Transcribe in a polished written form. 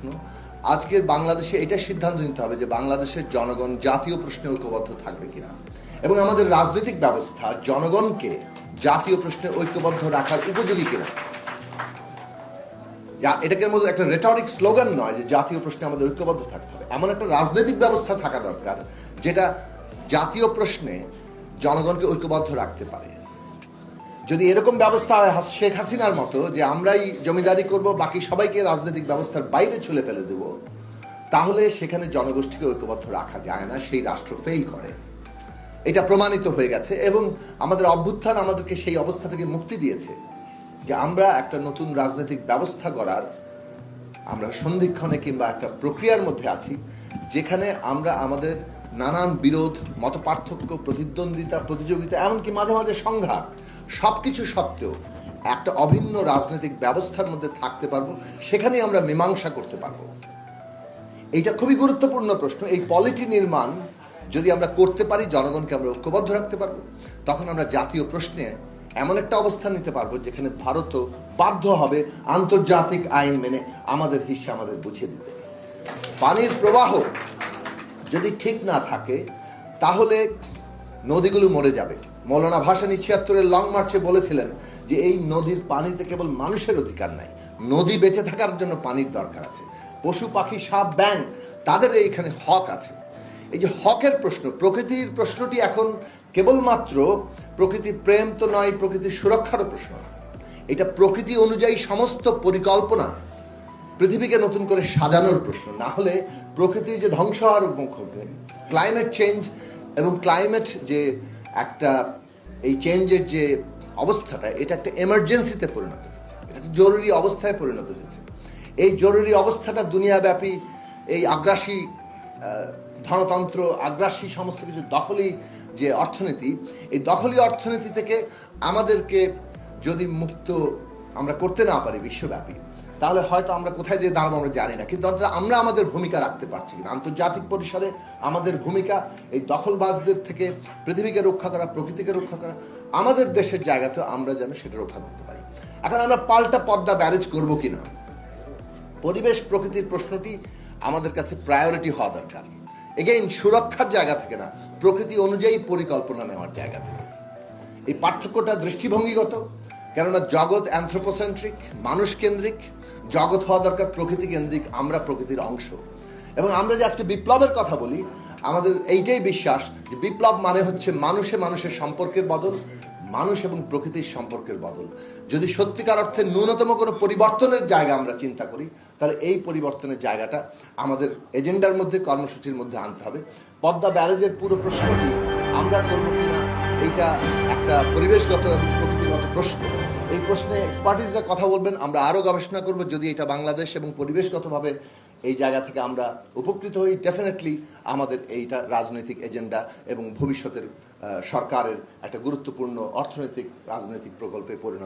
প্রশ্ন। আজকের বাংলাদেশে এটা সিদ্ধান্ত নিতে হবে যে বাংলাদেশের জনগণ জাতীয় প্রশ্নে ঐক্যবদ্ধ থাকবে কিনা, এবং আমাদের রাজনৈতিক ব্যবস্থা জনগণকে জাতীয় প্রশ্নে ঐক্যবদ্ধ রাখার উপযোগী কিনা। এটাকে মধ্যে একটা রেটরিক স্লোগান নয় যে জাতীয় প্রশ্নে আমাদের ঐক্যবদ্ধ থাকতে হবে, এমন একটা রাজনৈতিক ব্যবস্থা থাকা দরকার যেটা জাতীয় প্রশ্নে জনগণকে ঐক্যবদ্ধ রাখতে পারে। যদি এরকম ব্যবস্থা হয় শেখ হাসিনার মতো যে আমরাই জমিদারি করব, বাকি সবাইকে রাজনৈতিক ব্যবস্থার বাইরে ছুলে ফেলে দেব, তাহলে সেখানে জনগোষ্ঠীকে ঐক্যবদ্ধ রাখা যায় না, সেই রাষ্ট্র ফেল করে। এটা প্রমাণিত হয়ে গেছে এবং আমাদের অভ্যুত্থান আমাদেরকে সেই অবস্থা থেকে মুক্তি দিয়েছে যে আমরা একটা নতুন রাজনৈতিক ব্যবস্থা গড়ার আমরা সন্ধিক্ষণে কিংবা একটা প্রক্রিয়ার মধ্যে আছি, যেখানে আমরা আমাদের নানান বিরোধ, মতপার্থক্য, প্রতিদ্বন্দ্বিতা, প্রতিযোগিতা, এমনকি মাঝে মাঝে সংঘাত, সব কিছু সত্ত্বেও একটা অভিন্ন রাজনৈতিক ব্যবস্থার মধ্যে থাকতে পারবো, সেখানেই আমরা মীমাংসা করতে পারবো। এইটা খুবই গুরুত্বপূর্ণ প্রশ্ন। এই পলিটি নির্মাণ যদি আমরা করতে পারি, জনগণকে আমরা ঐক্যবদ্ধ রাখতে পারবো, তখন আমরা জাতীয় প্রশ্নে এমন একটা অবস্থান নিতে পারবো যেখানে ভারতও বাধ্য হবে আন্তর্জাতিক আইন মেনে আমাদের হিস্সা আমাদের বুঝিয়ে দিতে। পানির প্রবাহ যদি ঠিক না থাকে তাহলে নদীগুলো মরে যাবে। মৌলানা ভাসানী ৭৬-এর লং মার্চে বলেছিলেন যে এই নদীর পানিতে কেবল মানুষের অধিকার নাই, নদী বেঁচে থাকার জন্য পানির দরকার আছে। পশু পাখি, সাপ, ব্যাঙ, তাদের এইখানে হক আছে। এই যে হকের প্রশ্ন, প্রকৃতির প্রশ্নটি এখন কেবলমাত্র প্রকৃতির প্রেম তো নয়, প্রকৃতির সুরক্ষারও প্রশ্ন। এটা প্রকৃতি অনুযায়ী সমস্ত পরিকল্পনা পৃথিবীকে নতুন করে সাজানোর প্রশ্ন। না হলে প্রকৃতি যে ধ্বংস হওয়ার মুখ হবে, ক্লাইমেট চেঞ্জ এবং ক্লাইমেট যে একটা এই চেঞ্জের যে অবস্থাটা, এটা একটা এমার্জেন্সিতে পরিণত হয়েছে, এটা একটা জরুরি অবস্থায় পরিণত হয়েছে। এই জরুরি অবস্থাটা দুনিয়াব্যাপী এই আগ্রাসী ধনতন্ত্র, আগ্রাসী সমস্ত কিছু দখলি যে অর্থনীতি, এই দখলি অর্থনীতি থেকে আমাদেরকে যদি মুক্ত আমরা করতে না পারি বিশ্বব্যাপী, তাহলে হয়তো আমরা কোথায় যে দাঁড়াবো আমরা জানি না, কিন্তু আমরা আমাদের ভূমিকা রাখতে পারছি কিনা। আন্তর্জাতিক পরিসরে আমাদের ভূমিকা এই দখলবাজদের থেকে পৃথিবীকে রক্ষা করা, প্রকৃতিকে রক্ষা করা, আমাদের দেশের জায়গাতেও আমরা যেন সেটা রক্ষা করতে পারি। এখন আমরা পাল্টা পদ্মা ব্যারেজ করবো কিনা, পরিবেশ প্রকৃতির প্রশ্নটি আমাদের কাছে প্রায়োরিটি হওয়া দরকার। এগেইন সুরক্ষার জায়গা থেকে না, প্রকৃতি অনুযায়ী পরিকল্পনা নেওয়ার জায়গা থেকে। এই পার্থক্যটা দৃষ্টিভঙ্গিগত, কেননা জগৎ অ্যানথ্রোপোসেন্ট্রিক, মানুষ কেন্দ্রিক, জগৎ হওয়া দরকার প্রকৃতি কেন্দ্রিক। আমরা প্রকৃতির অংশ, এবং আমরা যে আজকে বিপ্লবের কথা বলি, আমাদের এইটাই বিশ্বাস যে বিপ্লব মানে হচ্ছে মানুষে মানুষের সম্পর্কের বদল, মানুষ এবং প্রকৃতির সম্পর্কের বদল। যদি সত্যিকার অর্থে ন্যূনতম কোনো পরিবর্তনের জায়গা আমরা চিন্তা করি, তাহলে এই পরিবর্তনের জায়গাটা আমাদের এজেন্ডার মধ্যে, কর্মসূচির মধ্যে আনতে হবে। পদ্মা ব্যারেজের পুরো প্রশ্নটি আমরা করবো কিনা, এইটা একটা পরিবেশগত এবং প্রকৃতিগত প্রশ্ন। এই প্রশ্নে এক্সপার্টিসরা কথা বলবেন, আমরা আরও গবেষণা করব। যদি এটা বাংলাদেশ এবং পরিবেশগতভাবে এই জায়গা থেকে আমরা উপকৃত হই, ডেফিনেটলি আমাদের এইটা রাজনৈতিক এজেন্ডা এবং ভবিষ্যতের সরকারের একটা গুরুত্বপূর্ণ অর্থনৈতিক রাজনৈতিক প্রকল্পে পরিণত